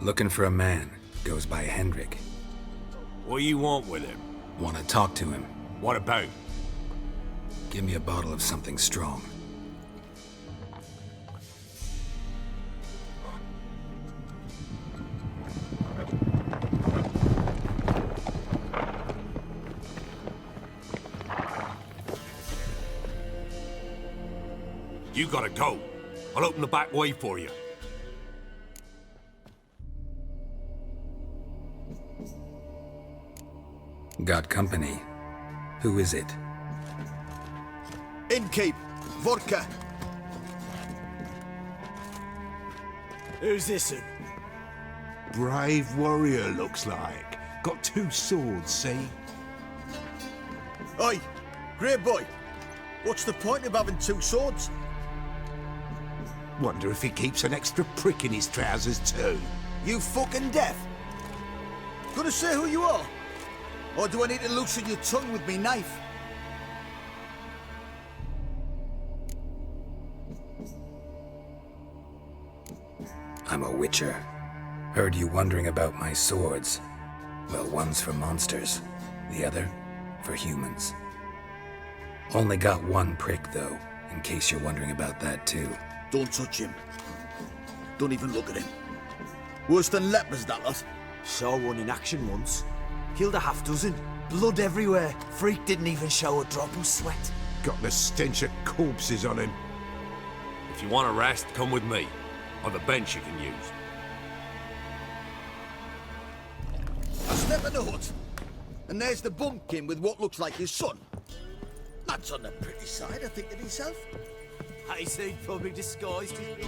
Looking for a man. Goes by Hendrik. What do you want with him? Want to talk to him. What about? Give me a bottle of something strong. You gotta go. I'll open the back way for you. Got company. Who is it? Innkeep, vodka. Who's this? Brave warrior, looks like. Got 2 swords, see? Oi, great boy. What's the point of having 2 swords? Wonder if he keeps an extra prick in his trousers too. You fucking deaf. Gonna say who you are? Or do I need to loosen your tongue with me knife? I'm a witcher. Heard you wondering about my swords. Well, one's for monsters, the other for humans. Only got 1 prick, though, in case you're wondering about that, too. Don't touch him. Don't even look at him. Worse than lepers, that lot. Saw one in action once. Killed a half-dozen. Blood everywhere. Freak didn't even show a drop of sweat. Got the stench of corpses on him. If you want to rest, come with me. I've a bench you can use. I step in the hut, and there's the bumpkin with what looks like his son. That's on the pretty side, I think to himself. I say probably disguised as...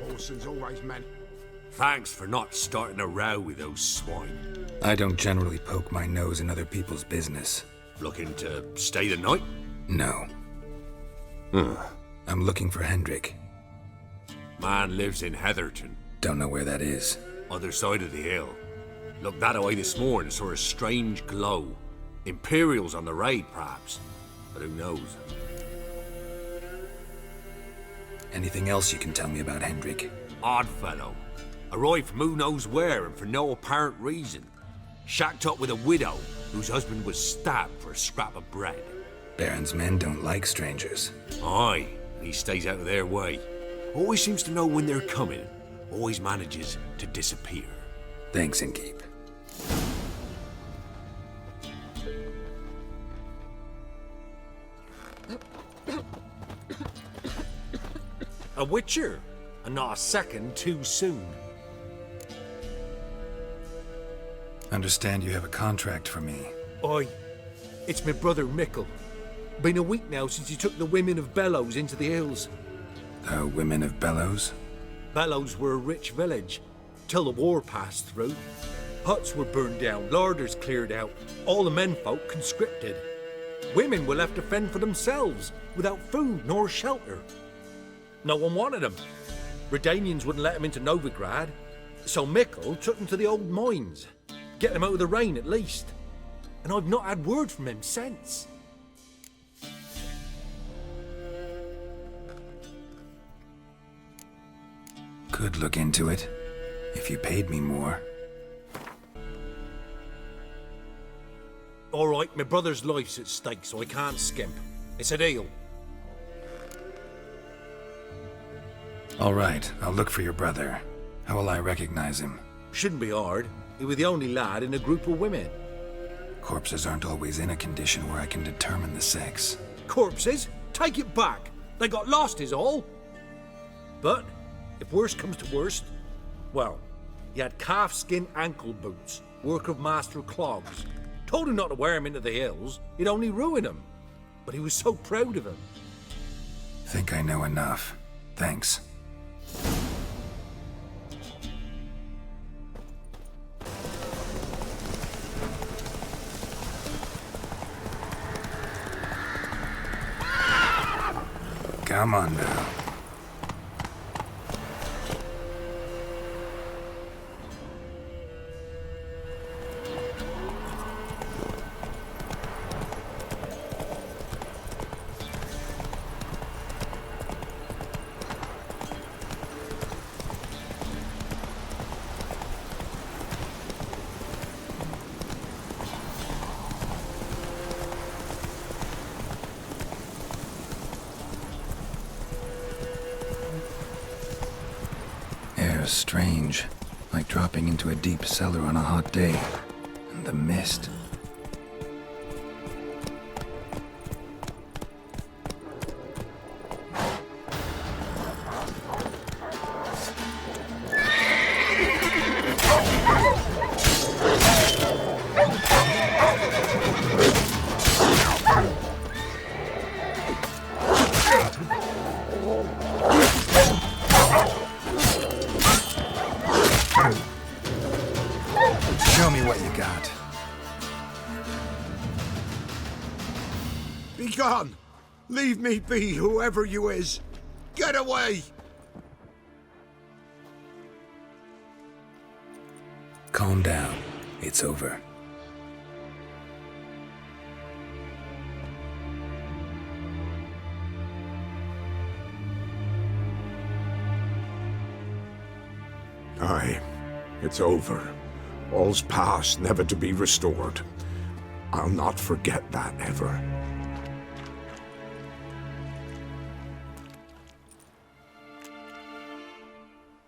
Paulson's always meant. Thanks for not starting a row with those swine. I don't generally poke my nose in other people's business. Looking to stay the night? No. I'm looking for Hendrik. Man lives in Heatherton, Don't know where that is. other side of the hill. Looked that away this morning, saw a strange glow. Imperials on the raid, perhaps. But who knows? Anything else you can tell me about Hendrik? Odd fellow. Arrived from who knows where and for no apparent reason. Shacked up with a widow whose husband was stabbed for a scrap of bread. Baron's men don't like strangers. Aye, and he stays out of their way. Always seems to know when they're coming. Always manages to disappear. Thanks, Innkeep. A witcher, and not a second too soon. Understand you have a contract for me. Aye. It's my brother Mickle. Been a week now since he took the women of Bellows into the hills. The Women of Bellows? Bellows were a rich village, till the war passed through. Huts were burned down, larders cleared out, all the menfolk conscripted. Women were left to fend for themselves, without food nor shelter. No one wanted them. Redanians wouldn't let them into Novigrad, so Mickle took them to the old mines. Get them out of the rain at least. And I've not had word from him since. Could look into it, if you paid me more. All right, my brother's life's at stake, so I can't skimp. It's a deal. All right, I'll look for your brother. How will I recognize him? Shouldn't be hard. He was the only lad in a group of women. Corpses aren't always in a condition where I can determine the sex. Corpses? Take it back. They got lost is all. But, if worst comes to worst, well, he had calfskin ankle boots, work of Master Clogs. Told him not to wear him into the hills, he'd only ruin him. But he was so proud of him. Think I know enough. Thanks. Come on now. are strange, like dropping into a deep cellar on a hot day. And the mist. Show me what you got. Be gone! Leave me be, whoever you is! Get away! Calm down. It's over. Aye, it's over. All's past, never to be restored. I'll not forget that ever.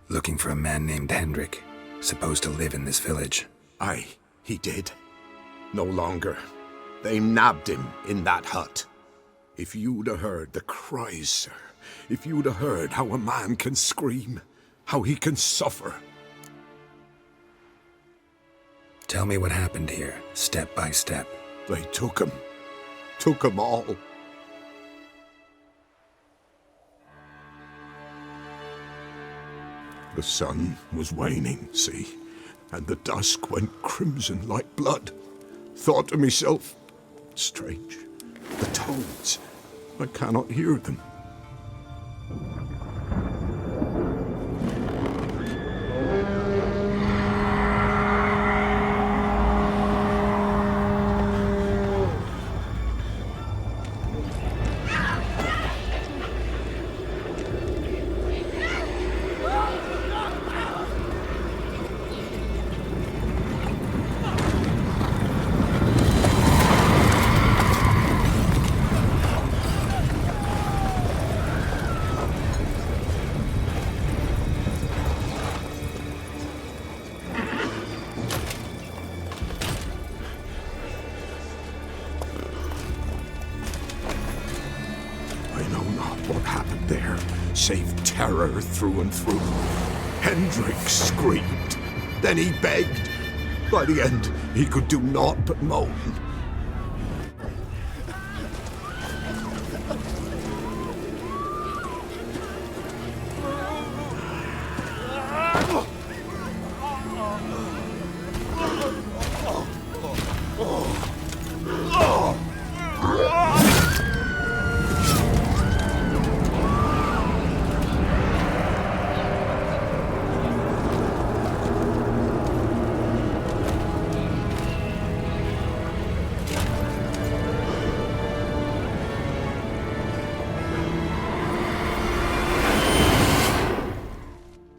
Looking for a man named Hendrik, supposed to live in this village. Aye, he did. No longer. They nabbed him in that hut. If you'd have heard the cries, sir. If you'd have heard how a man can scream, how he can suffer. Tell me what happened here, step by step. They took him. Took him all. The sun was waning, see, and the dusk went crimson like blood. Thought to myself, strange, the toads, I cannot hear them. What happened there, save terror through and through. Hendrik screamed, then he begged. By the end, he could do naught but moan.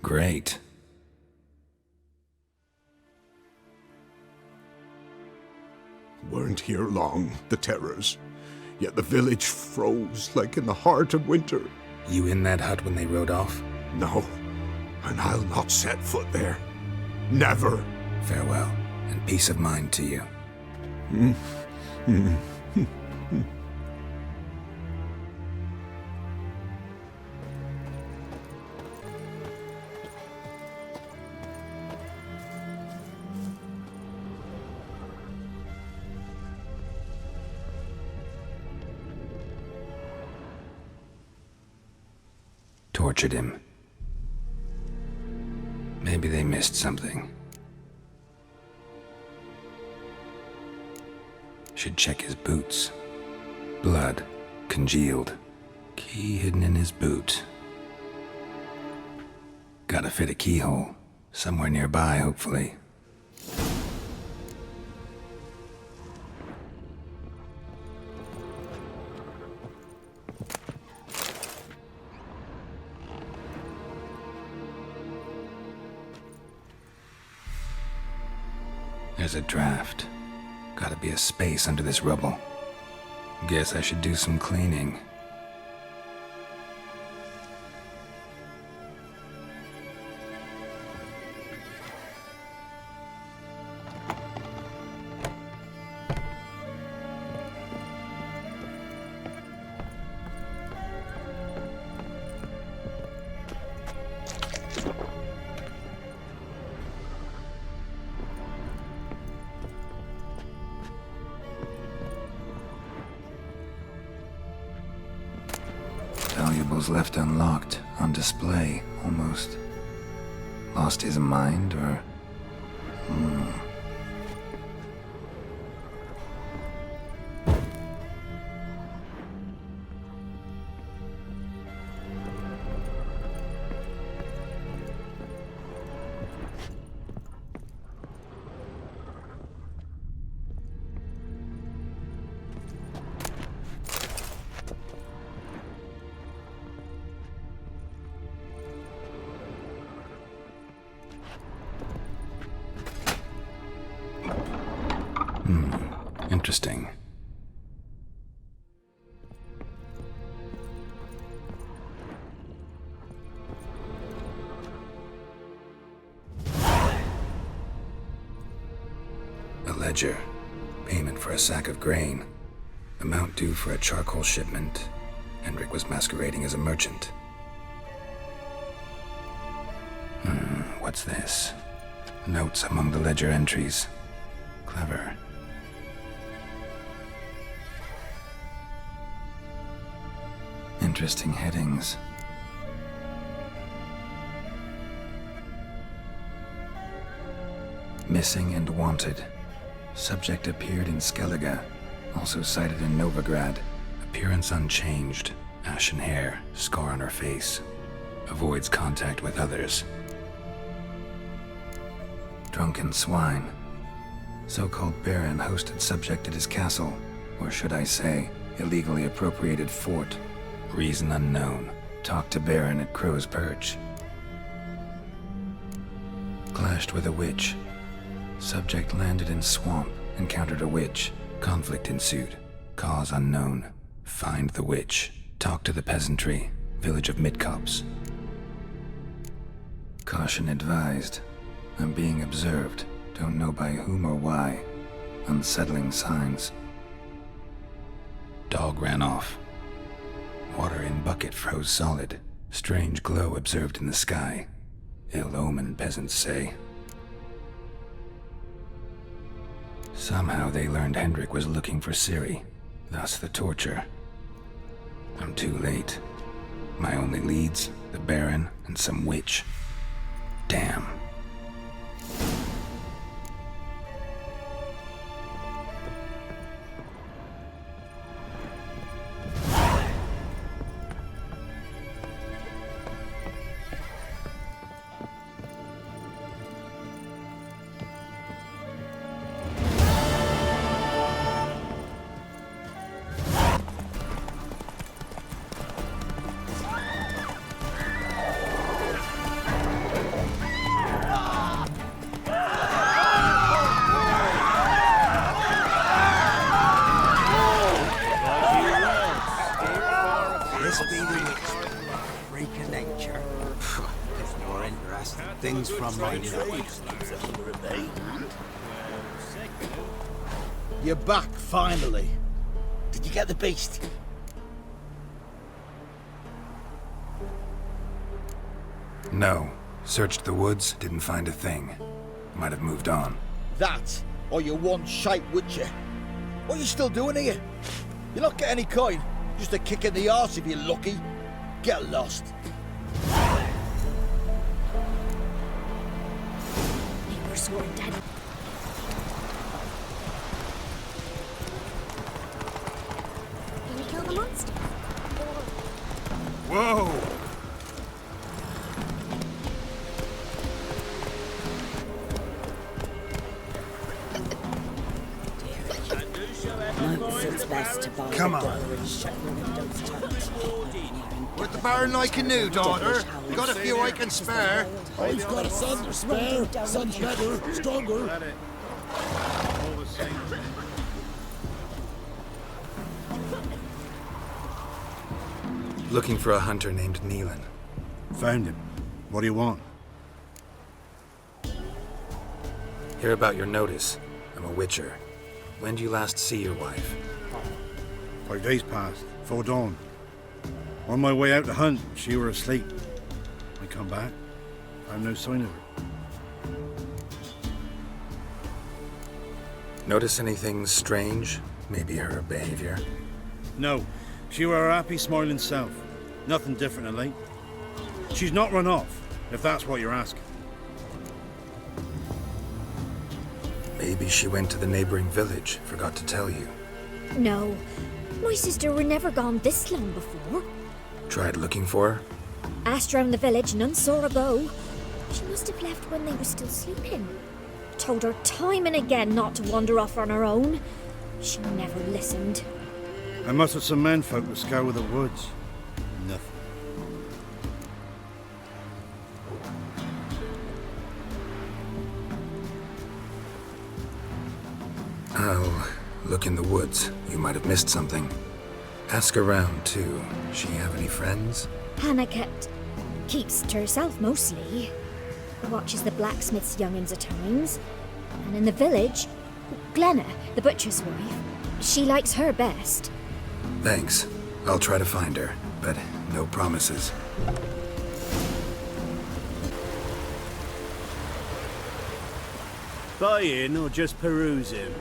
Great. Weren't here long, the terrors. Yet the village froze like in the heart of winter. You in that hut when they rode off? No, and I'll not set foot there. Never. Farewell, and peace of mind to you. Tortured him. Maybe they missed something. Should check his boots. Blood, congealed. Key hidden in his boot. Gotta fit a keyhole. Somewhere nearby, hopefully. There's a draft. Gotta be a space under this rubble. Guess I should do some cleaning. valuables left unlocked, on display, almost. Lost his mind, or... Interesting. A ledger. Payment for a sack of grain. Amount due for a charcoal shipment. Hendrik was masquerading as a merchant. What's this? Notes among the ledger entries. Clever. Interesting headings. Missing and wanted. Subject appeared in Skellige. Also sighted in Novigrad. Appearance unchanged. Ashen hair. Scar on her face. Avoids contact with others. Drunken swine. So-called Baron hosted subject at his castle. Or should I say, illegally appropriated fort. Reason unknown. Talked to Baron at Crow's Perch. Clashed with a witch. Subject landed in swamp. Encountered a witch. Conflict ensued. Cause unknown. Find the witch. Talk to the peasantry. Village of Midcopse. Caution advised. I'm being observed. Don't know by whom or why. Unsettling signs. Dog ran off. Water in bucket froze solid. Strange glow observed in the sky. Ill omen, peasants say. Somehow they learned Hendrik was looking for Ciri. Thus the torture. I'm too late. My only leads, the Baron and some witch. Damn. Things from my You're back, finally. Did you get the beast? No. Searched the woods, didn't find a thing. Might have moved on. That, or you one shite witcher. What are you still doing here? You're not getting any coin. Just a kick in the arse if you're lucky. Get lost. Sworn dead. Can we kill the monster? Whoa! It's best to buy Come on. What the Baron like in new, daughter? We got a few I can spare. I've got a son to spare. Son's better, stronger. Looking for a hunter named Neelan. Found him. What do you want? Hear about your notice. I'm a witcher. When did you last see your wife? 5 days passed, 'fore dawn. On my way out to hunt, she were asleep. I come back, found no sign of her. Notice anything strange? Maybe her behavior? No, she were her happy, smiling self. Nothing different than late. She's not run off, if that's what you're asking. Maybe she went to the neighboring village, forgot to tell you. No. My sister were never gone this long before. Tried looking for her? Asked round the village, none saw her go. She must have left when they were still sleeping. Told her time and again not to wander off on her own. She never listened. I mustered some menfolk to scour the woods. Nothing. I'll look in the woods. You might have missed something. Ask around, too. She have any friends? Hannah keeps to herself mostly. Watches the blacksmith's young'uns at times. And in the village, Glenna, the butcher's wife, she likes her best. Thanks. I'll try to find her, but no promises. Buying or just perusing?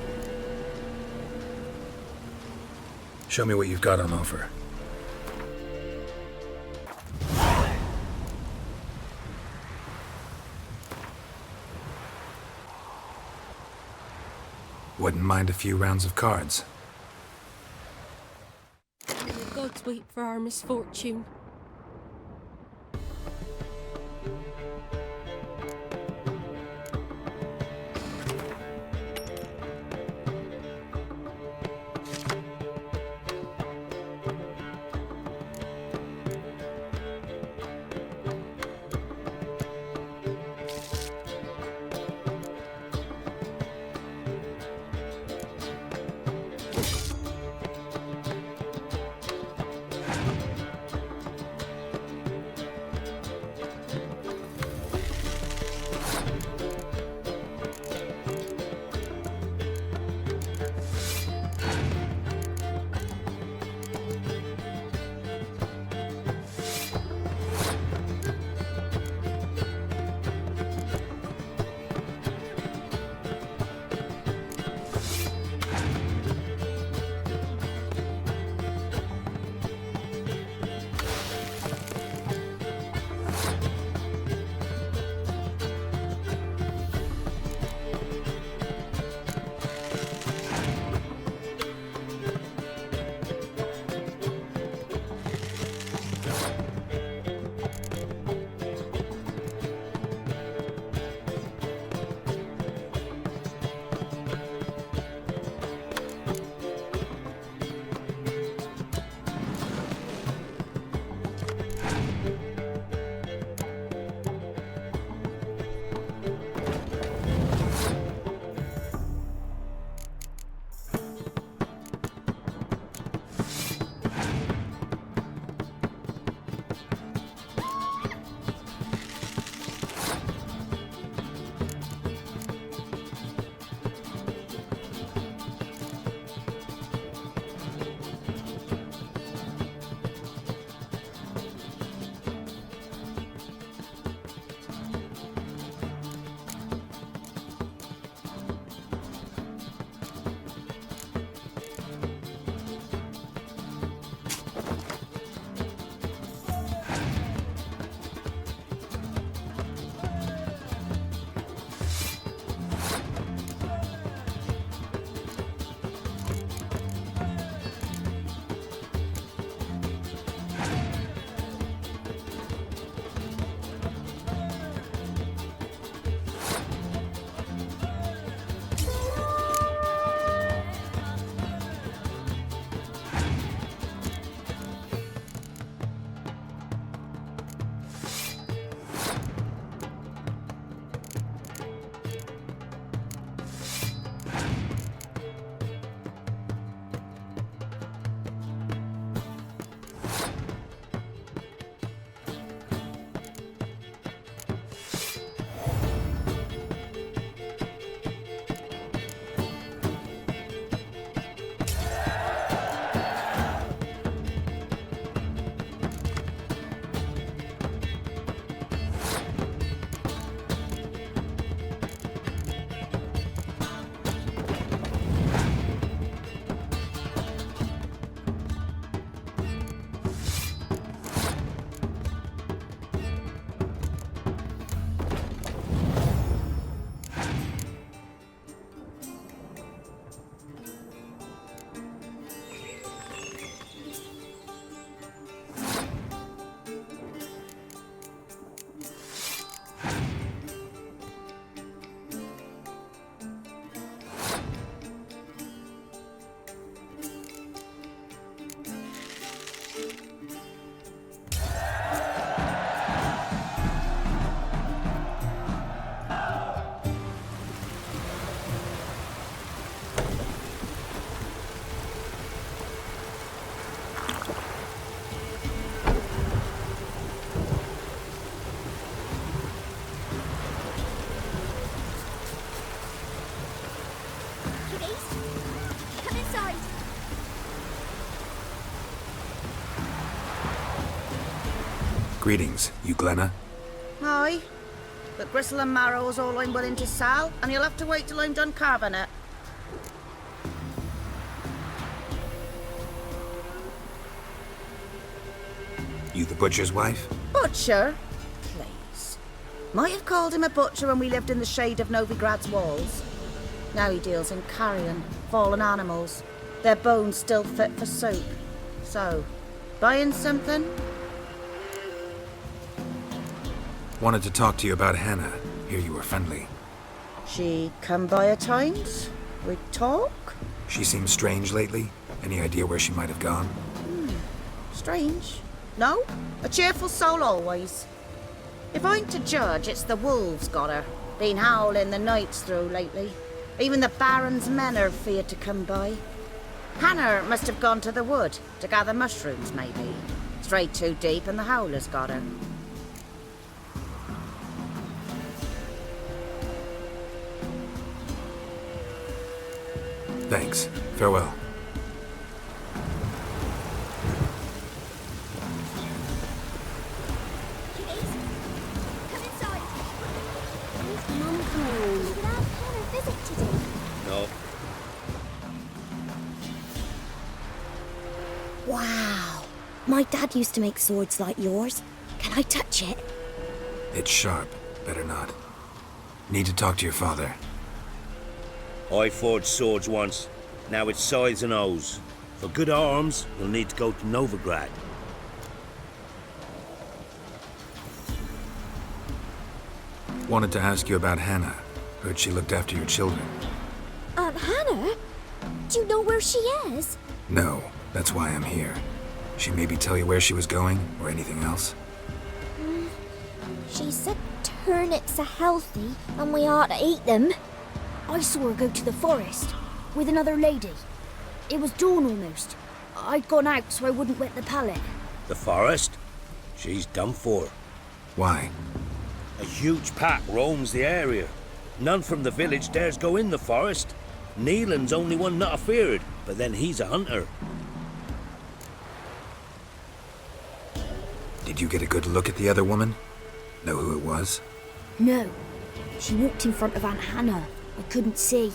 Show me what you've got on offer. Wouldn't mind a few rounds of cards. The gods wait for our misfortune. Greetings, you Glenna? Aye. But gristle and marrow's all I'm willing to sell, and you'll have to wait till I'm done carving it. You the butcher's wife? Butcher? Please. Might have called him a butcher when we lived in the shade of Novigrad's walls. Now he deals in carrion, fallen animals. Their bones still fit for soup. So, buying something? Wanted to talk to you about Hannah. Hear you were friendly. She come by at times? We talk? She seems strange lately. Any idea where she might have gone? Strange. No? A cheerful soul always. If I'm to judge, it's the wolves got her. Been howling the nights through lately. Even the Baron's men are feared to come by. Hannah must have gone to the wood to gather mushrooms, maybe. Strayed too deep and the howlers got her. Thanks. Farewell. Mum coming? Did Aunt Hannah visit today? No. Wow. My dad used to make swords like yours. Can I touch it? It's sharp. Better not. Need to talk to your father. I forged swords once. Now it's scythes and hoes. For good arms, you'll need to go to Novigrad. Wanted to ask you about Hannah. Heard she looked after your children. Aunt Hannah? Do you know where she is? No, that's why I'm here. She maybe tell you where she was going, or anything else? She said turnips are healthy and we ought to eat them. I saw her go to the forest with another lady. It was dawn almost. I'd gone out so I wouldn't wet the pallet. The forest? She's done for. Why? A huge pack roams the area. None from the village dares go in the forest. Neelan's only one not afeared, but then he's a hunter. Did you get a good look at the other woman? Know who it was? No. She walked in front of Aunt Hannah. I couldn't see.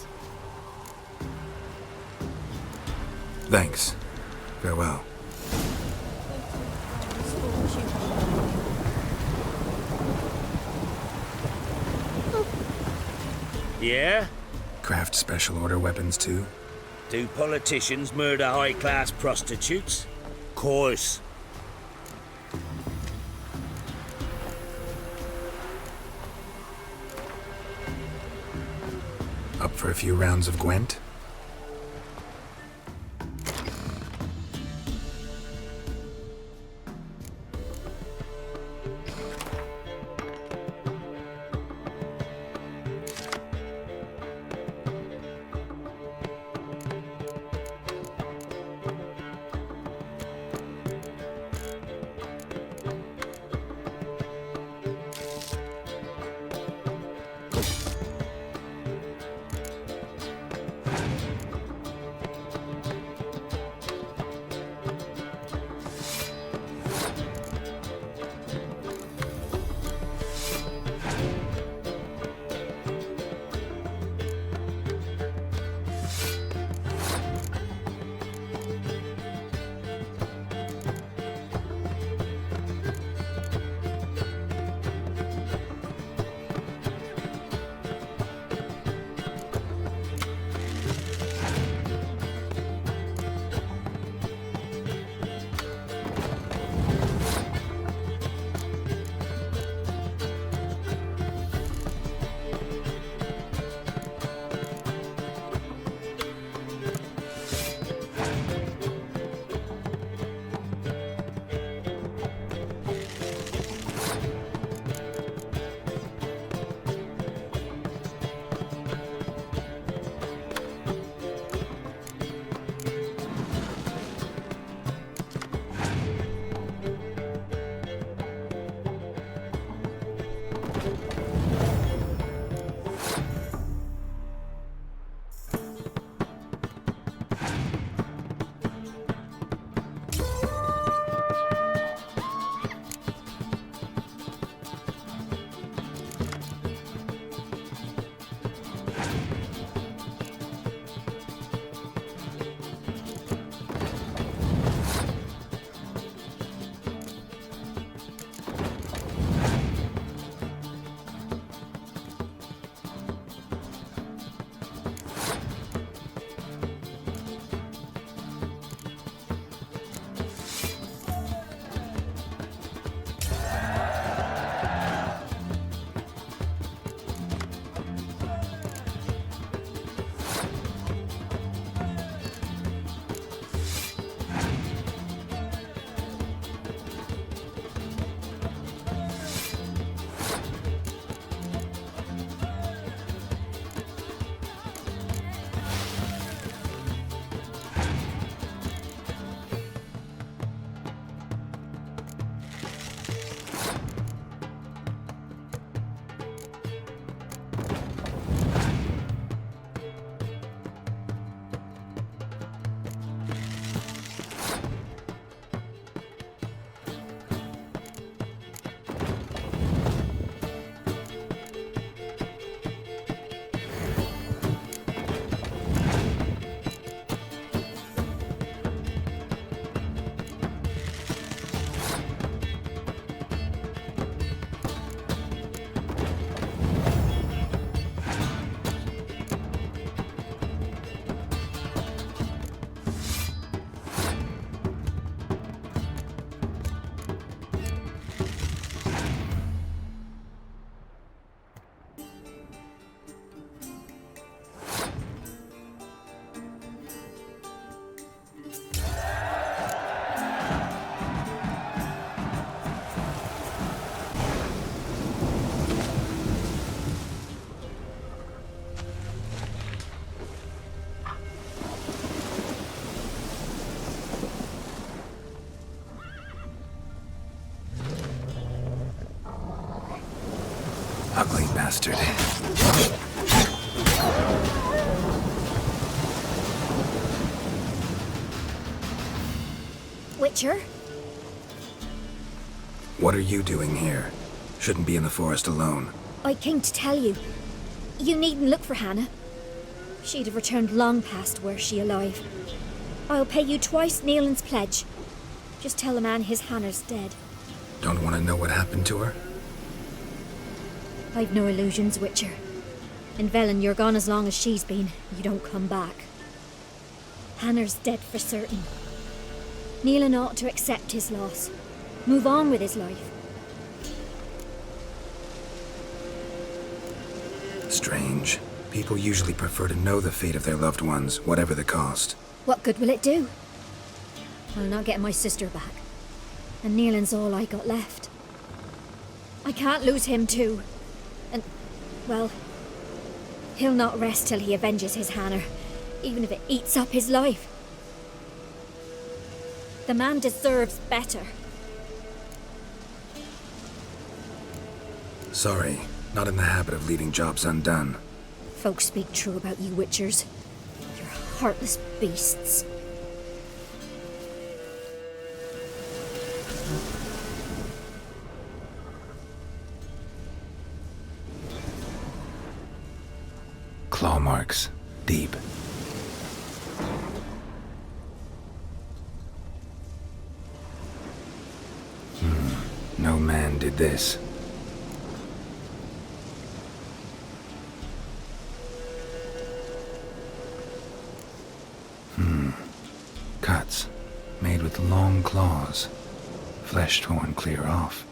Thanks. Farewell. Yeah? Craft special order weapons too? Do politicians murder high-class prostitutes? Course. Up for a few rounds of Gwent? bastard. Witcher? What are you doing here? Shouldn't be in the forest alone. I came to tell you. You needn't look for Hannah. She'd have returned long past were she alive. I'll pay you twice Neelan's pledge. Just tell the man his Hannah's dead. Don't want to know what happened to her? I've no illusions, Witcher. In Velen, you're gone as long as she's been. You don't come back. Hannah's dead for certain. Neelan ought to accept his loss. Move on with his life. Strange. People usually prefer to know the fate of their loved ones, whatever the cost. What good will it do? I'll not get my sister back. And Neelan's all I got left. I can't lose him too. And, well, he'll not rest till he avenges his Hannah, even if it eats up his life. The man deserves better. Sorry, not in the habit of leaving jobs undone. Folks speak true about you Witchers. You're heartless beasts. Claw marks. Deep. No man did this. Cuts. Made with long claws. Flesh torn clear off.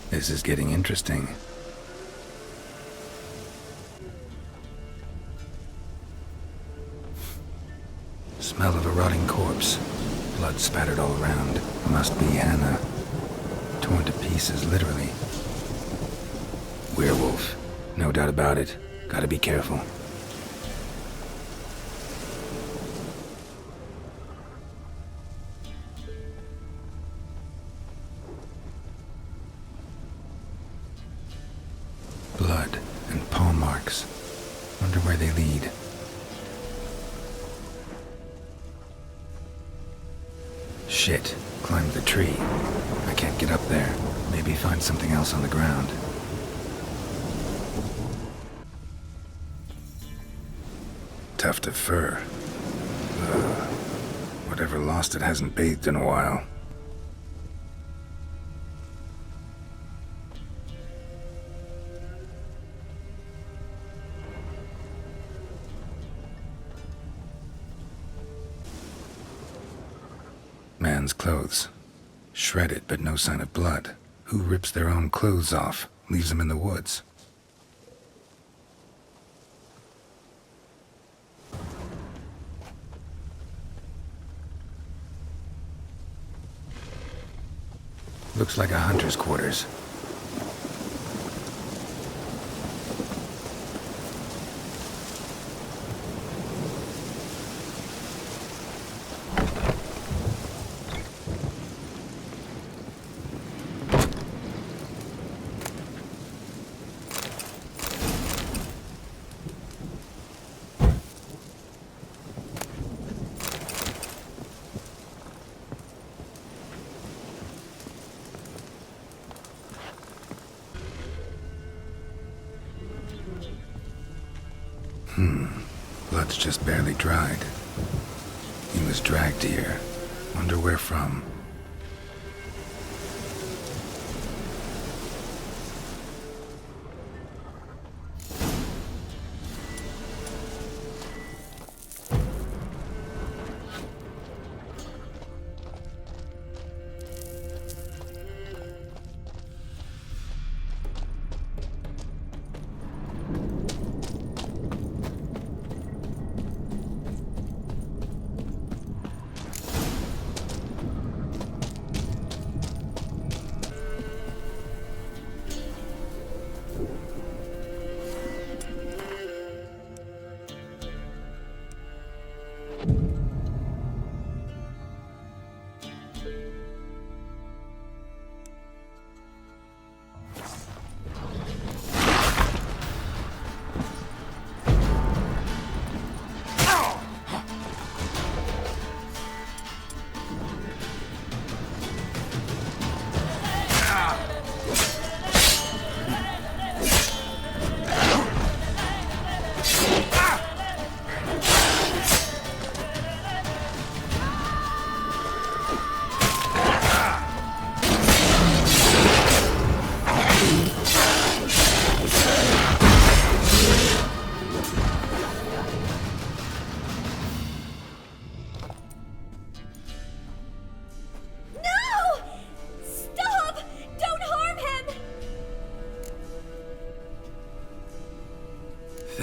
This is getting interesting. Smell of a rotting corpse. Blood spattered all around. Must be Hannah. Torn to pieces, literally. Werewolf. No doubt about it. Gotta be careful. Blood and paw marks. Wonder where they lead. Shit. Climbed the tree. I can't get up there. Maybe find something else on the ground. Tuft of fur. Whatever lost it hasn't bathed in a while. Man's clothes. Shredded, but no sign of blood. Who rips their own clothes off, leaves them in the woods? Looks like a hunter's quarters. Blood's just barely dried. He was dragged here. Wonder where from.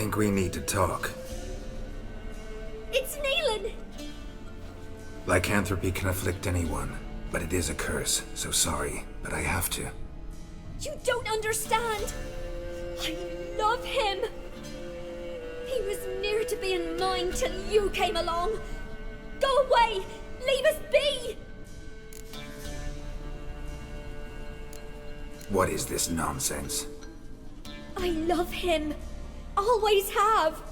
think we need to talk. It's Neelan! Lycanthropy can afflict anyone, but it is a curse, so sorry, but I have to. You don't understand! I love him! He was near to being mine till you came along! Go away! Leave us be! What is this nonsense? I love him! Always have!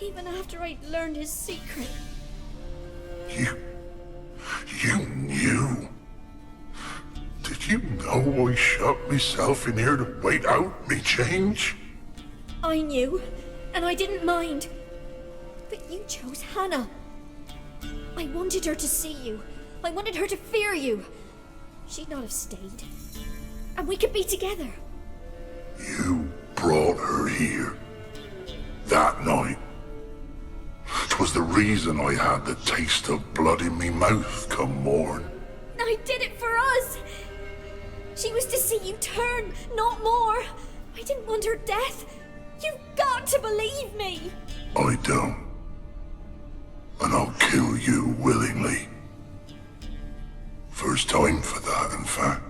Even after I'd learned his secret. You knew? Did you know I shut myself in here to wait out me change? I knew, and I didn't mind. But you chose Hannah. I wanted her to see you. I wanted her to fear you. She'd not have stayed. And we could be together. You brought her here. That night. 'Twas the reason I had the taste of blood in me mouth come morn. I did it for us. She was to see you turn, not more. I didn't want her death. You've got to believe me. I don't. And I'll kill you willingly. First time for that, in fact.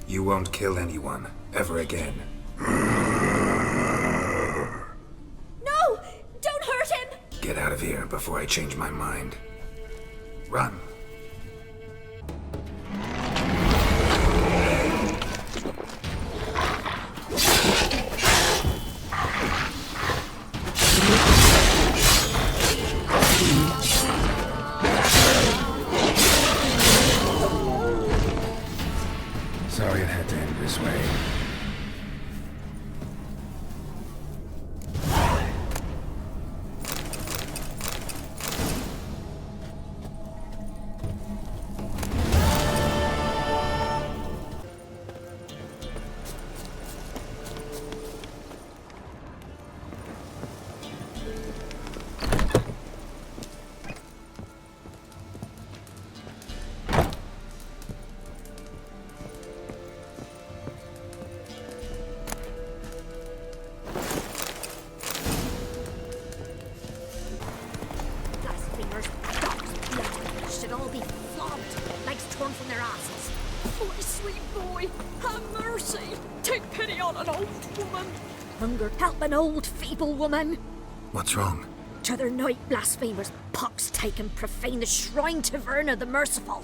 You won't kill anyone, ever again. No! Don't hurt him! Get out of here before I change my mind. Run. Sorry it had to end this way. Help an old, feeble woman. What's wrong? T'other night, blasphemers pox take and profane the shrine to Verna the Merciful.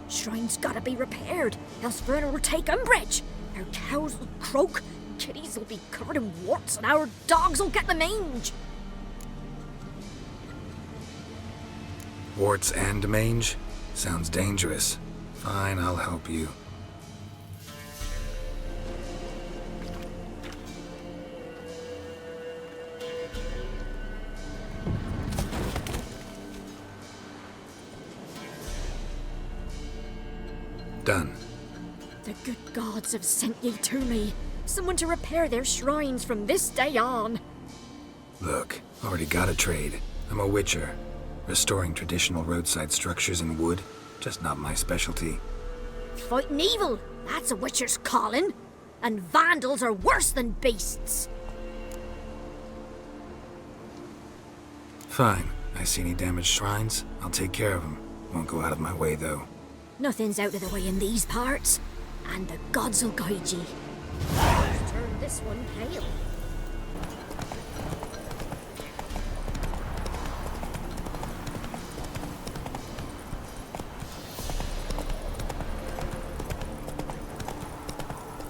Shrine's gotta be repaired, else Verna will take umbrage. Our cows will croak, kitties will be covered in warts, and our dogs will get the mange. Warts and mange? Sounds dangerous. Fine, I'll help you. Done. The good gods have sent ye to me. Someone to repair their shrines from this day on. Look, already got a trade. I'm a witcher. Restoring traditional roadside structures in wood, just not my specialty. Fighting evil, that's a witcher's calling. And vandals are worse than beasts. Fine. I see any damaged shrines, I'll take care of them. Won't go out of my way, though. Nothing's out of the way in these parts, and the gods will guide ye. Turn this one pale.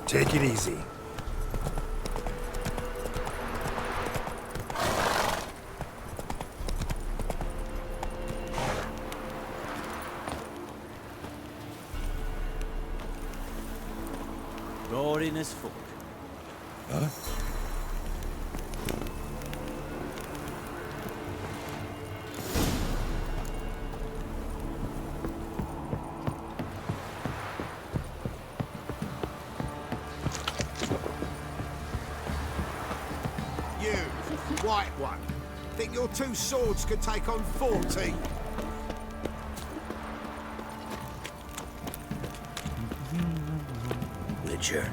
Take it easy. Roaring as fuck. Huh? You, white one, think your two swords could take on 40? Witcher.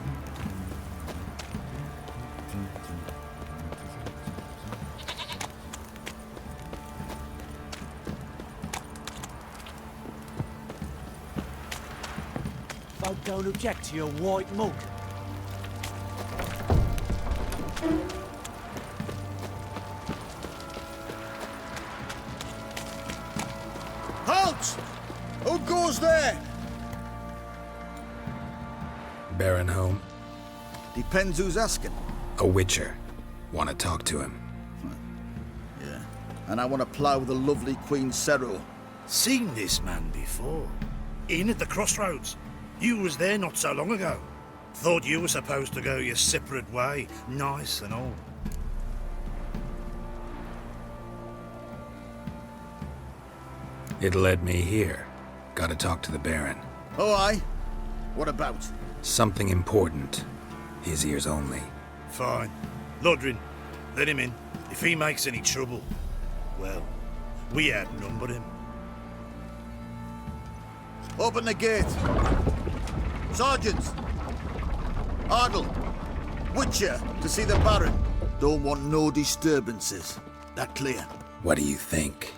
Folk don't object to your white mug. Halt! Who goes there? Baron home? Depends who's asking. A witcher. Want to talk to him. Yeah. And I want to plough the lovely Queen Cero. Seen this man before. In at the crossroads. You was there not so long ago. Thought you were supposed to go your separate way, nice and all. It led me here. Gotta talk to the Baron. Oh, aye? What about? Something important. His ears only. Fine. Lodrin, let him in. If he makes any trouble, well, we outnumber him. Open the gate. Sergeants! Ardle! Witcher to see the Baron. Don't want no disturbances. That clear? What do you think?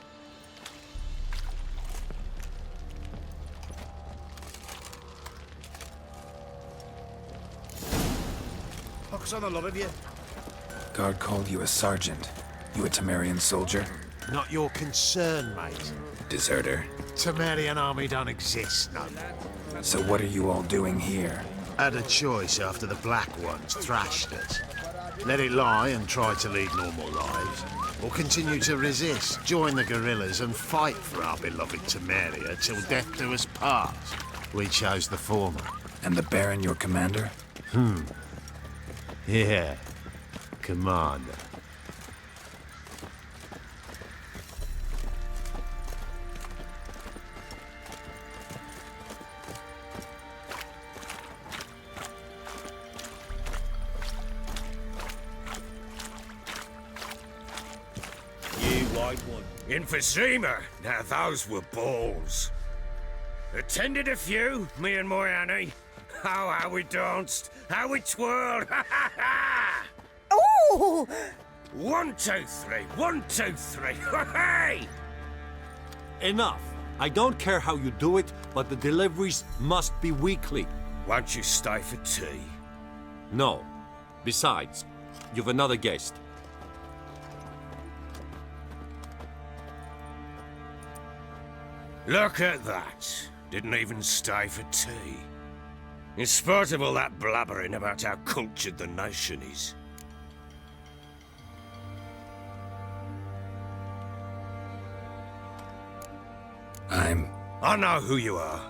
Focus on the lot of you. Guard called you a sergeant. You a Temerian soldier? Not your concern, mate. Deserter? Temerian army don't exist, no. So what are you all doing here? Had a choice after the Black Ones thrashed us. Let it lie and try to lead normal lives, or continue to resist, join the guerrillas and fight for our beloved Temeria till death do us part. We chose the former. And the Baron your commander? Yeah. Commander. In Fasima, now those were balls. Attended a few, me and my Annie. Oh, how we danced, how we twirled, ha ha ha! Oh! 1, 2, 3, 1, 2, 3, hey! Enough. I don't care how you do it, but the deliveries must be weekly. Won't you stay for tea? No. Besides, you've another guest. Look at that. Didn't even stay for tea. In spite of all that blabbering about how cultured the nation is. I know who you are.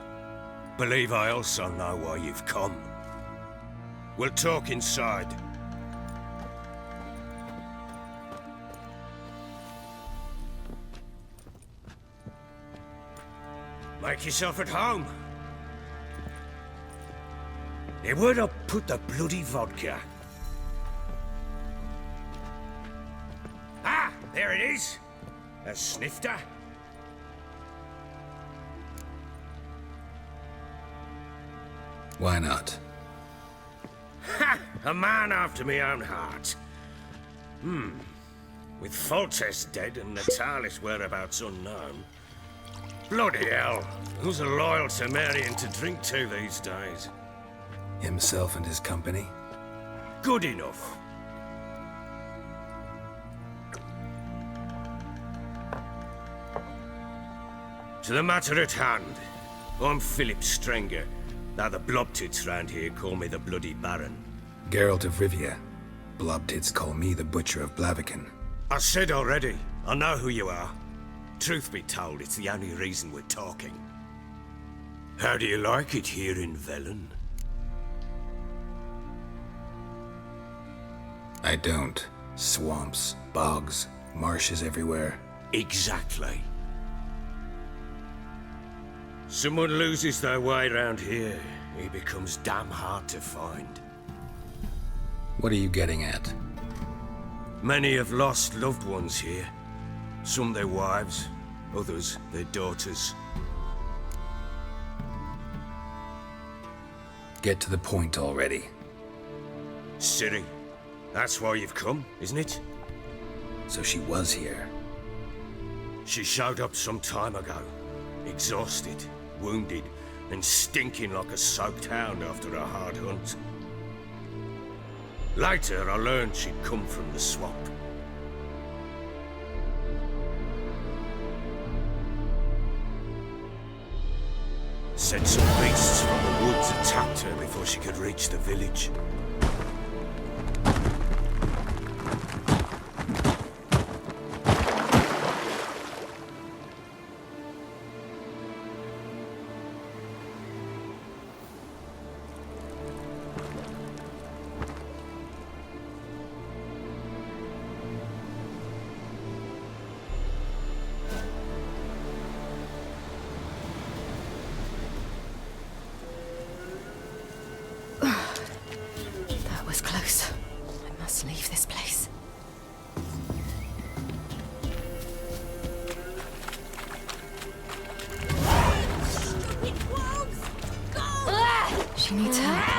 Believe I also know why you've come. We'll talk inside. Make yourself at home. Now, where'd I put the bloody vodka? Ah, there it is. A snifter. Why not? Ha! A man after my own heart. With Foltest dead and Natalis whereabouts unknown. Bloody hell, who's a loyal Temerian to drink to these days? Himself and his company? Good enough. To the matter at hand, I'm Philip Strenger. Now the Blobtits round here call me the Bloody Baron. Geralt of Rivia. Blobtits call me the Butcher of Blaviken. I said already, I know who you are. Truth be told, it's the only reason we're talking. How do you like it here in Velen? I don't. Swamps, bogs, marshes everywhere. Exactly. Someone loses their way round here, he becomes damn hard to find. What are you getting at? Many have lost loved ones here. Some their wives, others their daughters. Get to the point already. Ciri, that's why you've come, isn't it? So she was here. She showed up some time ago, exhausted, wounded, and stinking like a soaked hound after a hard hunt. Later, I learned she'd come from the swamp. Said some beasts from the woods attacked her before she could reach the village. That was close. I must leave this place. She needs help.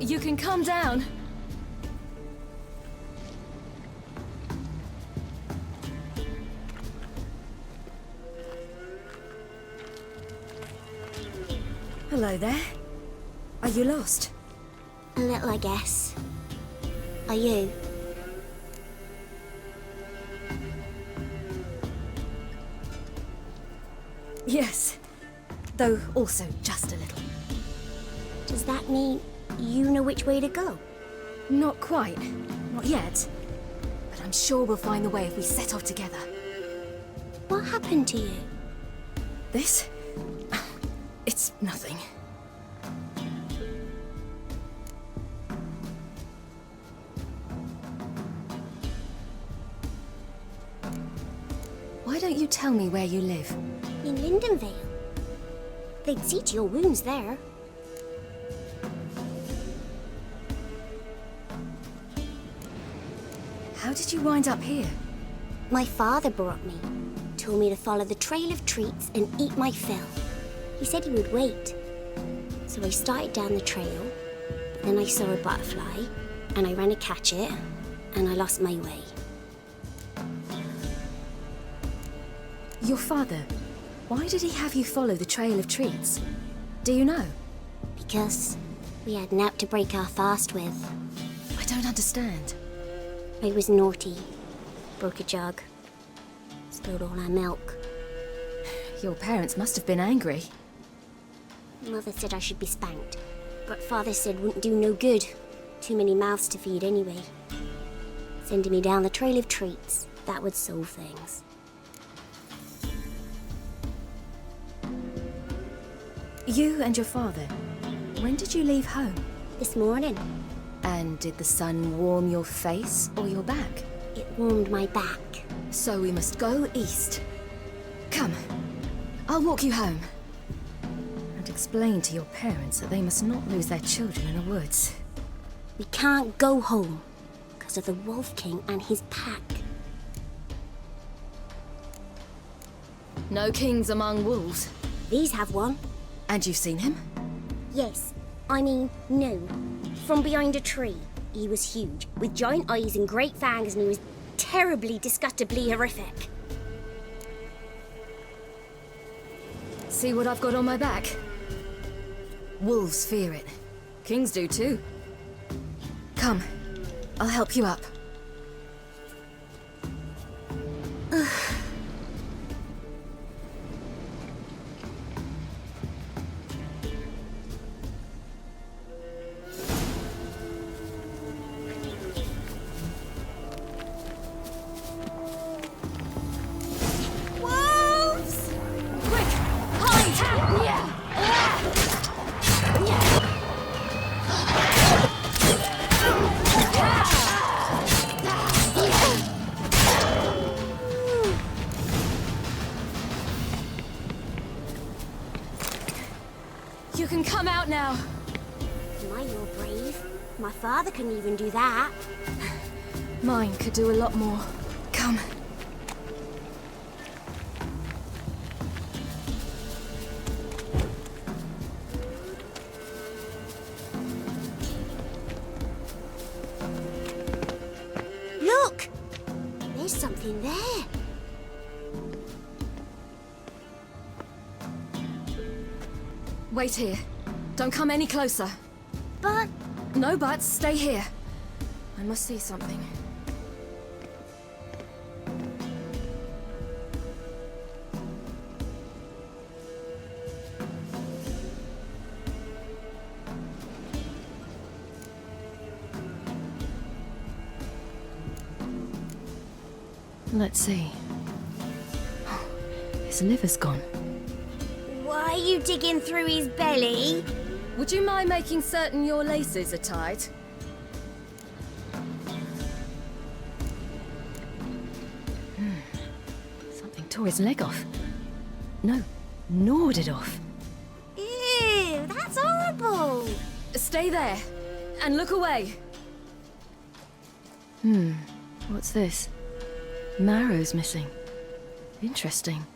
You can calm down. Hello there. Are you lost? A little, I guess. Are you? Yes. Though also just a little. Does that mean you know which way to go? Not quite. Not yet. But I'm sure we'll find the way if we set off together. What happened to you? This? It's nothing. Why don't you tell me where you live? In Lindenvale. They'd see to your wounds there. How did you wind up here? My father brought me. Told me to follow the trail of treats and eat my fill. He said he would wait. So I started down the trail. Then I saw a butterfly, and I ran to catch it, and I lost my way. Your father, why did he have you follow the trail of treats? Do you know? Because we had Nap to break our fast with. I don't understand. I was naughty. Broke a jug. Spilled all our milk. Your parents must have been angry. Mother said I should be spanked, but Father said wouldn't do no good. Too many mouths to feed anyway. Sending me down the trail of treats, that would solve things. You and your father, when did you leave home? This morning. And did the sun warm your face or your back? It warmed my back. So we must go east. Come, I'll walk you home. And explain to your parents that they must not lose their children in the woods. We can't go home because of the Wolf King and his pack. No kings among wolves. These have one. And you've seen him? Yes. I mean, no. From behind a tree. He was huge, with giant eyes and great fangs, and he was terribly, disgustingly horrific. See what I've got on my back? Wolves fear it. Kings do too. Come, I'll help you up. You can come out now. My, you're brave. My father couldn't even do that. Mine could do a lot more. Come. Look! There's something there. Wait here. Don't come any closer. But... No buts. Stay here. I must see something. Let's see. Oh, his liver's gone. Why are you digging through his belly? Would you mind making certain your laces are tied? Something tore his leg off. No, gnawed it off. Ew, that's horrible. Stay there, and look away. What's this? Marrow's missing. Interesting.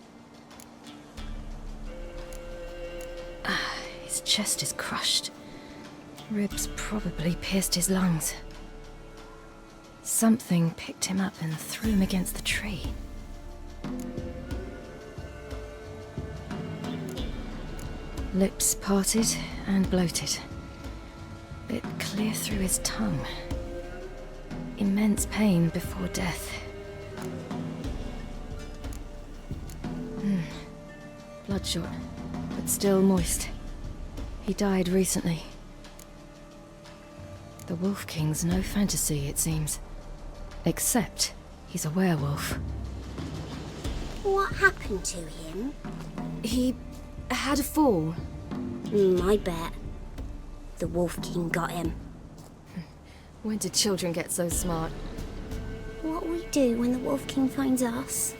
His chest is crushed. Ribs probably pierced his lungs. Something picked him up and threw him against the tree. Lips parted and bloated. Bit clear through his tongue. Immense pain before death. Bloodshot, but still moist. He died recently. The Wolf King's no fantasy, it seems. Except he's a werewolf. What happened to him? He had a fall. I bet. The Wolf King got him. When did children get so smart? What'll we do when the Wolf King finds us?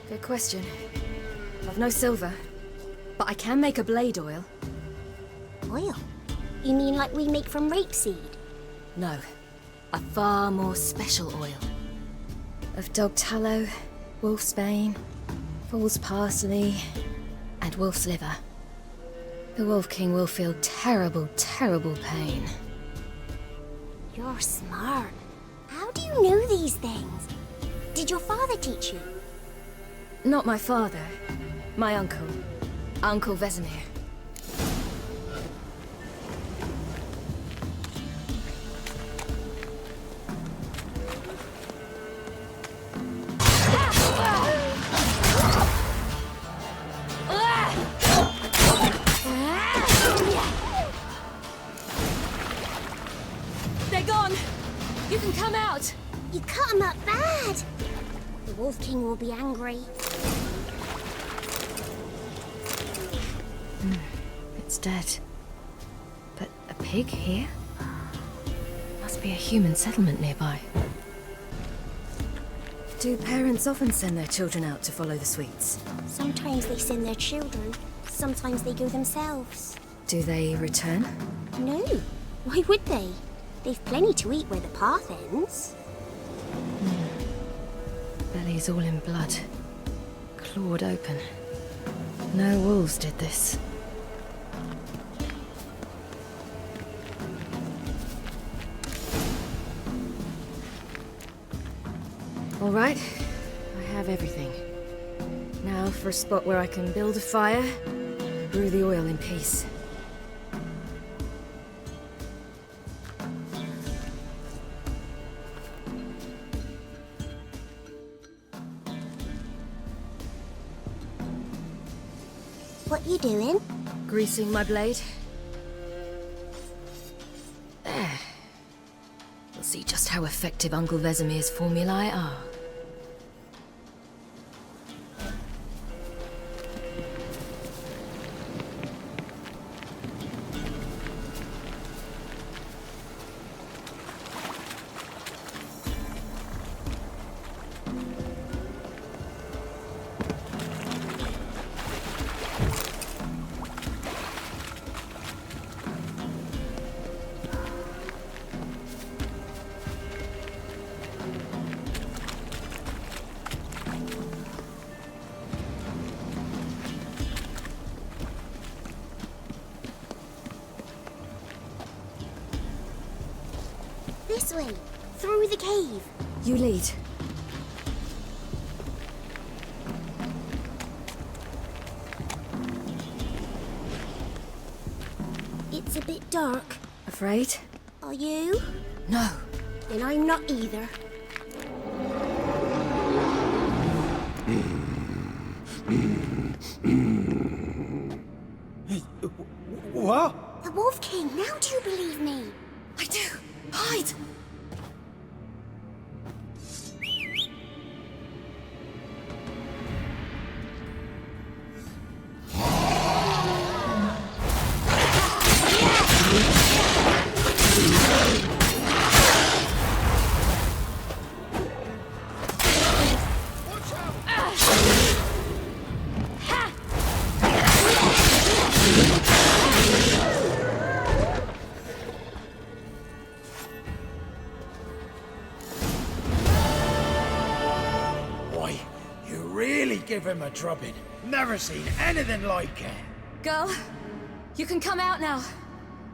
Good question. I've no silver, but I can make a blade oil. Oil? You mean like we make from rapeseed? No, a far more special oil. Of dog tallow, wolf's bane, fool's parsley, and wolf's liver. The Wolf King will feel terrible, terrible pain. You're smart. How do you know these things? Did your father teach you? Not my father. My uncle. Uncle Vesemir. They're gone! You can come out! You cut him up bad! The Wolf King will be angry. It's dead. But a pig here? Must be a human settlement nearby. Do parents often send their children out to follow the sweets? Sometimes they send their children. Sometimes they go themselves. Do they return? No. Why would they? They've plenty to eat where the path ends. Belly's all in blood. Clawed open. No wolves did this. All right, I have everything. Now for a spot where I can build a fire, brew the oil in peace. What you doing? Greasing my blade. There. We'll see just how effective Uncle Vesemir's formulae are. This way, through the cave. You lead. It's a bit dark. Afraid? Are you? No. Then I'm not either. What? The Wolf King, now do you believe me? I do. Hide! Give him a drubbing. Never seen anything like it. Girl, you can come out now.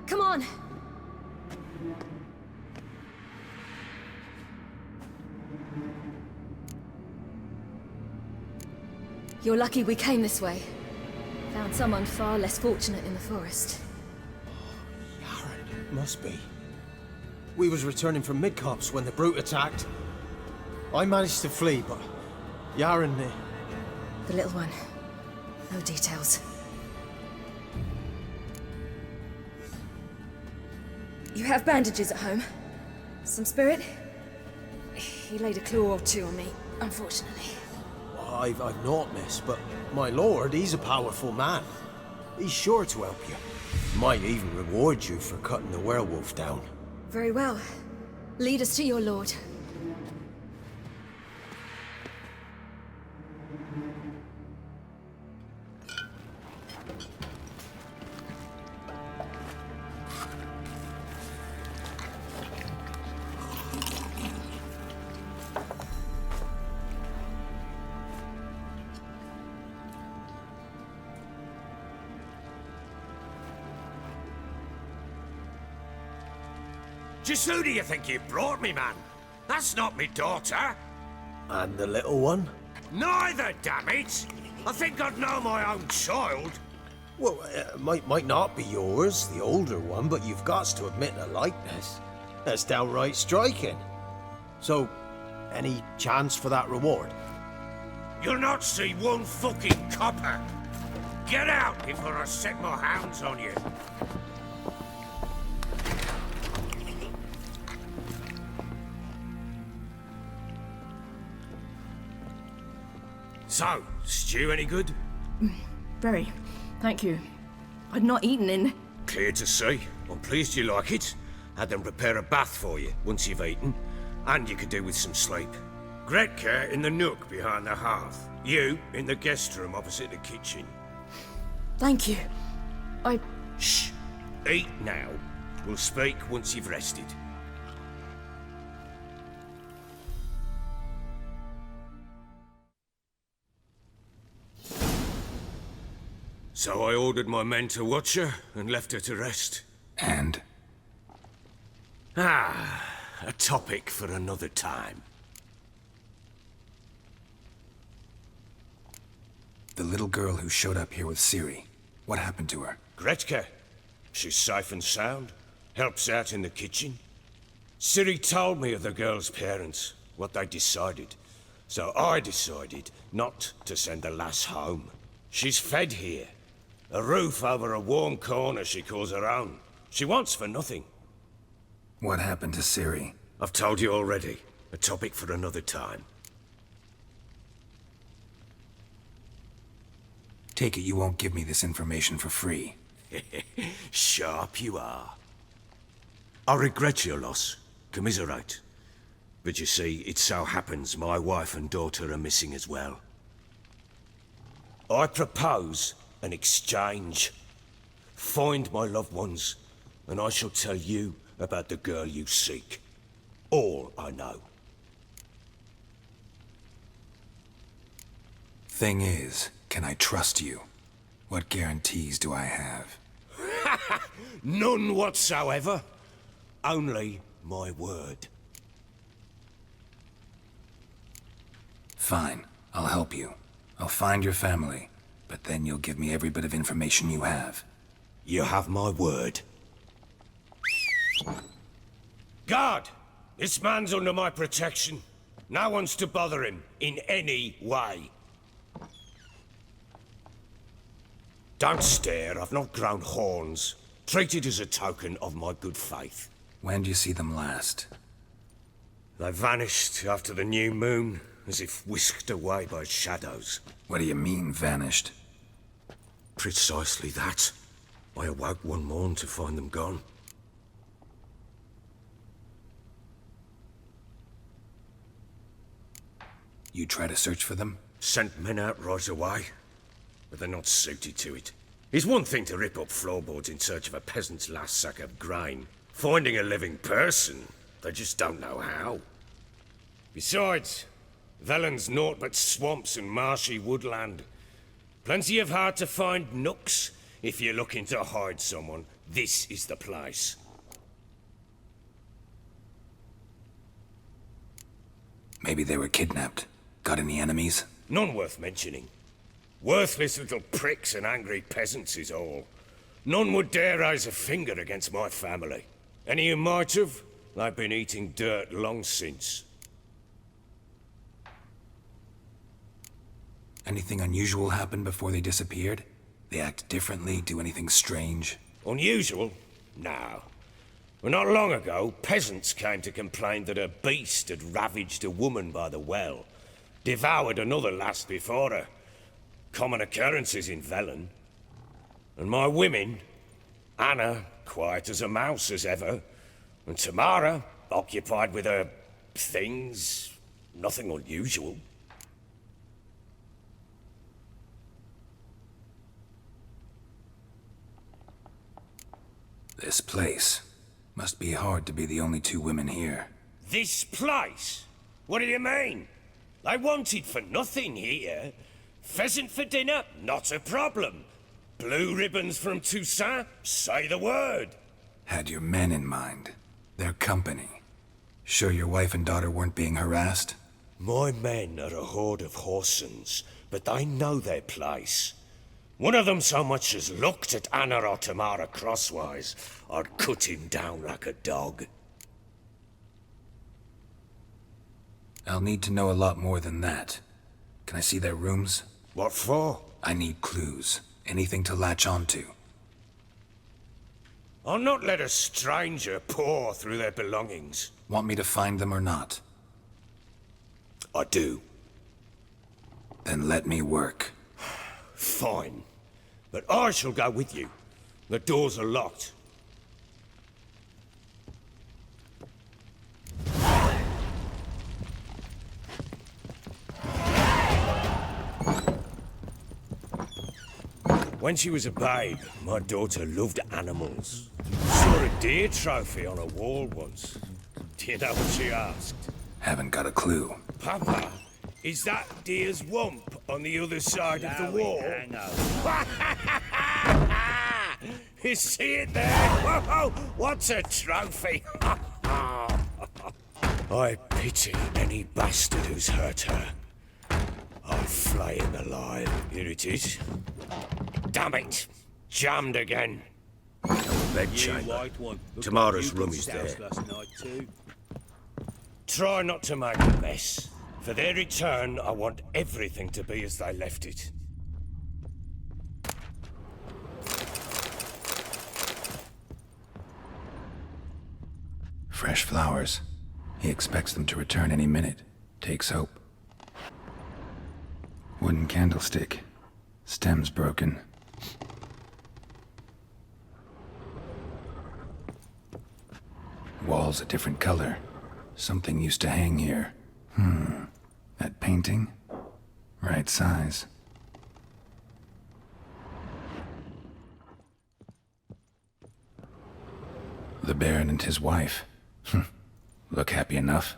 Come on. You're lucky we came this way. Found someone far less fortunate in the forest. Yaren, must be. We was returning from Midcopse when the brute attacked. I managed to flee, but Yaren... The little one. No details. You have bandages at home? Some spirit? He laid a claw or two on me, unfortunately. I've not, miss, but my lord, he's a powerful man. He's sure to help you. Might even reward you for cutting the werewolf down. Very well. Lead us to your lord. Just who do you think you brought me, man? That's not me daughter. And the little one? Neither, damn it! I think I'd know my own child. Well, might not be yours, the older one, but you've got to admit a likeness. That's downright striking. So, any chance for that reward? You'll not see one fucking copper. Get out before I set my hounds on you. So, stew any good? Very. Thank you. I'd not eaten in... Clear to see. I'm pleased you like it. Had them prepare a bath for you once you've eaten. And you could do with some sleep. Gretka in the nook behind the hearth. You in the guest room opposite the kitchen. Thank you. Shh. Eat now. We'll speak once you've rested. So I ordered my men to watch her and left her to rest. And? A topic for another time. The little girl who showed up here with Ciri. What happened to her? Gretka. She's safe and sound. Helps out in the kitchen. Ciri told me of the girl's parents, what they decided. So I decided not to send the lass home. She's fed here. A roof over a warm corner she calls her own. She wants for nothing. What happened to Ciri? I've told you already. A topic for another time. Take it you won't give me this information for free. Sharp you are. I regret your loss. Commiserate. But you see, it so happens my wife and daughter are missing as well. I propose an exchange. Find my loved ones, and I shall tell you about the girl you seek. All I know. Thing is, can I trust you? What guarantees do I have? None whatsoever. Only my word. Fine, I'll help you. I'll find your family, but then you'll give me every bit of information you have. You have my word. Guard! This man's under my protection. No one's to bother him in any way. Don't stare, I've not grown horns. Treat it as a token of my good faith. When did you see them last? They vanished after the new moon, as if whisked away by shadows. What do you mean, vanished? Precisely that. I awoke one morn to find them gone. You try to search for them? Sent men out right away, but they're not suited to it. It's one thing to rip up floorboards in search of a peasant's last sack of grain. Finding a living person, they just don't know how. Besides, Velen's naught but swamps and marshy woodland. Plenty of hard-to-find nooks. If you're looking to hide someone, this is the place. Maybe they were kidnapped. Got any enemies? None worth mentioning. Worthless little pricks and angry peasants is all. None would dare raise a finger against my family. Any who might have, they've been eating dirt long since. Anything unusual happen before they disappeared? They act differently, do anything strange? Unusual? No. Well, not long ago, peasants came to complain that a beast had ravaged a woman by the well. Devoured another lass before her. Common occurrences in Velen. And my women, Anna, quiet as a mouse as ever, and Tamara, occupied with her things, nothing unusual. This place. Must be hard to be the only two women here. This place? What do you mean? I wanted for nothing here. Pheasant for dinner? Not a problem. Blue ribbons from Toussaint? Say the word. Had your men in mind. Their company. Sure your wife and daughter weren't being harassed? My men are a horde of Horsens, but they know their place. One of them so much as looked at Anna or Tamara crosswise, I'd cut him down like a dog. I'll need to know a lot more than that. Can I see their rooms? What for? I need clues. Anything to latch onto. I'll not let a stranger pore through their belongings. Want me to find them or not? I do. Then let me work. Fine. But I shall go with you. The doors are locked. When she was a babe, my daughter loved animals. Saw a deer trophy on a wall once. Do you know what she asked? Haven't got a clue. Papa, is that deer's wump on the other side of the wall? You see it there? Whoa, what's a trophy? I pity any bastard who's hurt her. I'll flay him alive. Here it is. Damn it! Jammed again. Bedchamber. Tamara's room is there. Try not to make a mess. For their return, I want everything to be as they left it. Fresh flowers. He expects them to return any minute. Takes hope. Wooden candlestick. Stem's broken. Walls a different color. Something used to hang here. That painting? Right size. The Baron and his wife. Look happy enough.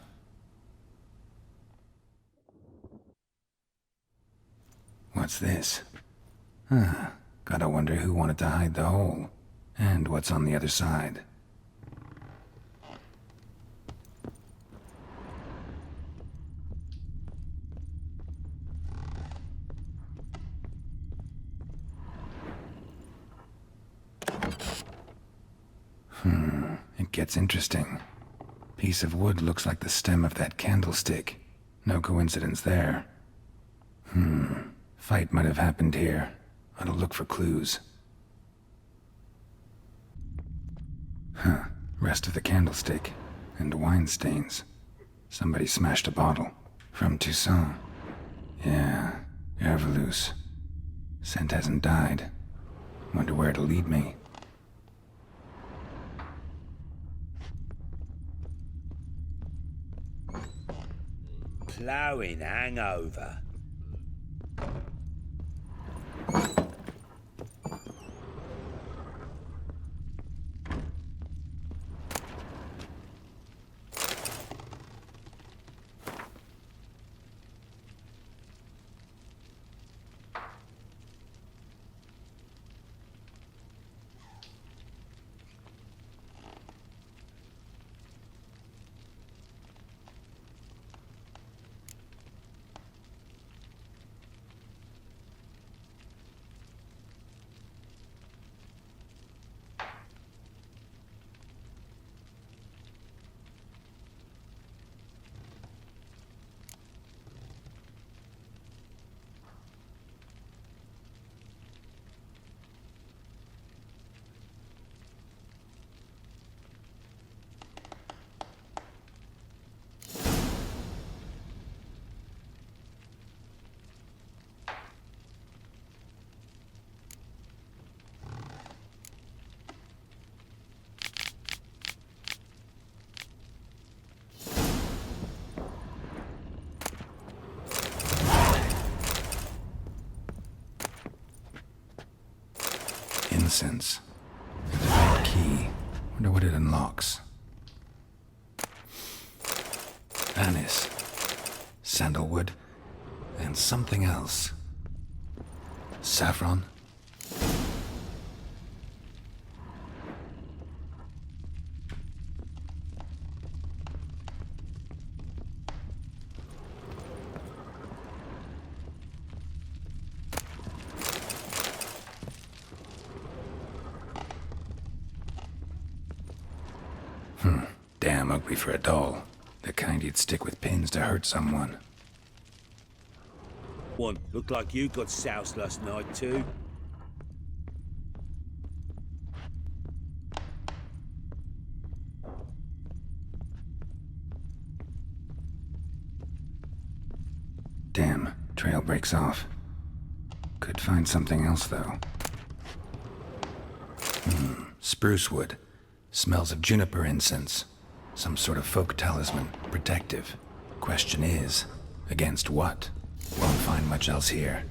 What's this? Gotta wonder who wanted to hide the hole. And what's on the other side. gets interesting. Piece of wood looks like the stem of that candlestick. No coincidence there. Fight might have happened here. Ought to look for clues. Rest of the candlestick. And wine stains. Somebody smashed a bottle. From Toussaint. Yeah, Herveloos. Scent hasn't died. Wonder where it'll lead me. Ploughing hangover. Incense. And a red key. Wonder what it unlocks. Anise. Sandalwood. And something else. Saffron. Damn ugly for a doll. The kind you'd stick with pins to hurt someone. One, looked like you got soused last night too. Damn, trail breaks off. Could find something else though. Spruce wood. Smells of juniper incense. Some sort of folk talisman, protective. Question is, against what? Won't find much else here.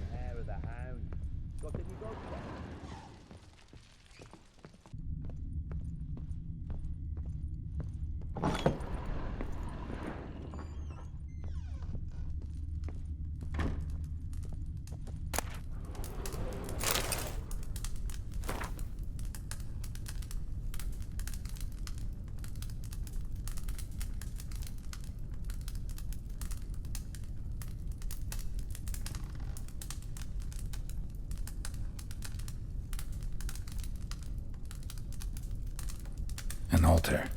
An altar.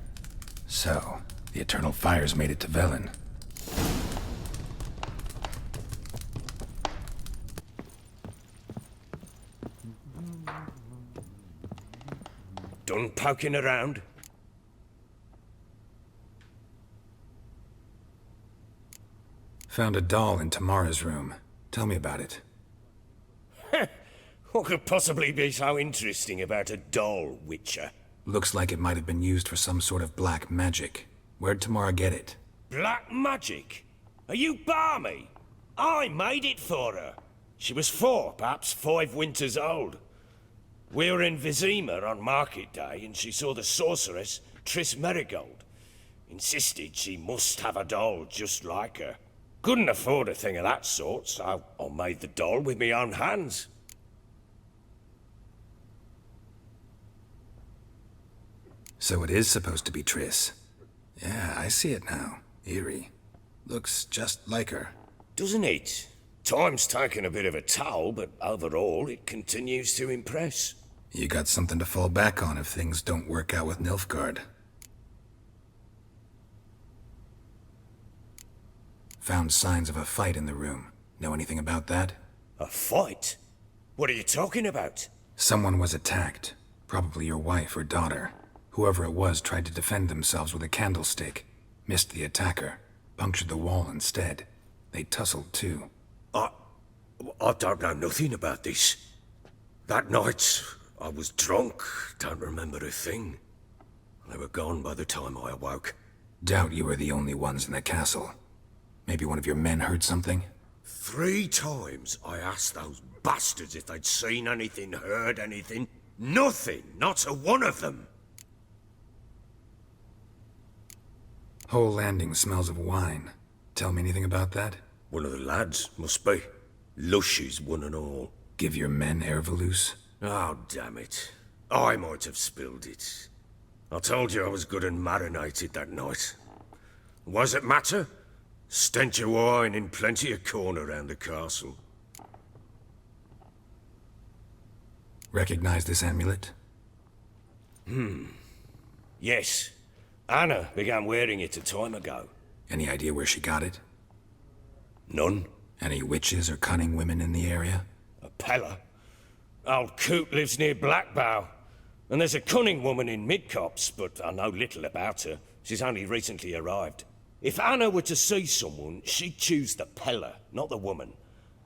So, the Eternal Fires made it to Velen. Done poking around? Found a doll in Tamara's room. Tell me about it. What could possibly be so interesting about a doll, Witcher? Looks like it might have been used for some sort of black magic. Where'd Tamara get it? Black magic? Are you balmy? I made it for her. She was 4, perhaps 5 winters old. We were in Vizima on market day and she saw the sorceress, Triss Merigold. Insisted she must have a doll just like her. Couldn't afford a thing of that sort, so I made the doll with my own hands. So it is supposed to be Triss. Yeah, I see it now. Eerie. Looks just like her. Doesn't it? Time's taken a bit of a toll, but overall it continues to impress. You got something to fall back on if things don't work out with Nilfgaard. Found signs of a fight in the room. Know anything about that? A fight? What are you talking about? Someone was attacked. Probably your wife or daughter. Whoever it was tried to defend themselves with a candlestick. Missed the attacker. Punctured the wall instead. They tussled too. I don't know nothing about this. That night, I was drunk, don't remember a thing. They were gone by the time I awoke. Doubt you were the only ones in the castle. Maybe one of your men heard something? 3 times I asked those bastards if they'd seen anything, heard anything. Nothing, not a one of them. Whole landing smells of wine. Tell me anything about that? One of the lads, must be. Lushes, one and all. Give your men Airvalus? Oh, damn it. I might have spilled it. I told you I was good and marinated that night. Was it matter? Stench of wine in plenty of corn around the castle. Recognize this amulet? Yes. Anna began wearing it a time ago. Any idea where she got it? None. Any witches or cunning women in the area? A Pella. Old Coot lives near Blackbow. And there's a cunning woman in Midcopse, but I know little about her. She's only recently arrived. If Anna were to see someone, she'd choose the Pella, not the woman.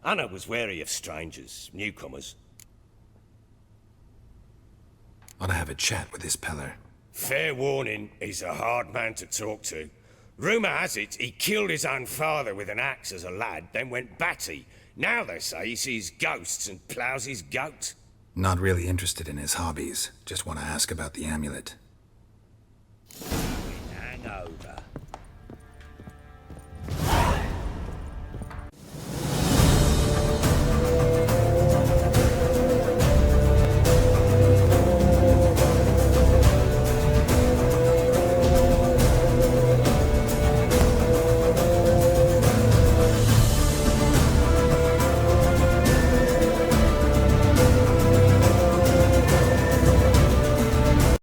Anna was wary of strangers, newcomers. Ought to have a chat with this Peller. Fair warning, he's a hard man to talk to. Rumour has it he killed his own father with an axe as a lad, then went batty. Now they say he sees ghosts and ploughs his goat. Not really interested in his hobbies. Just want to ask about the amulet. Hangover.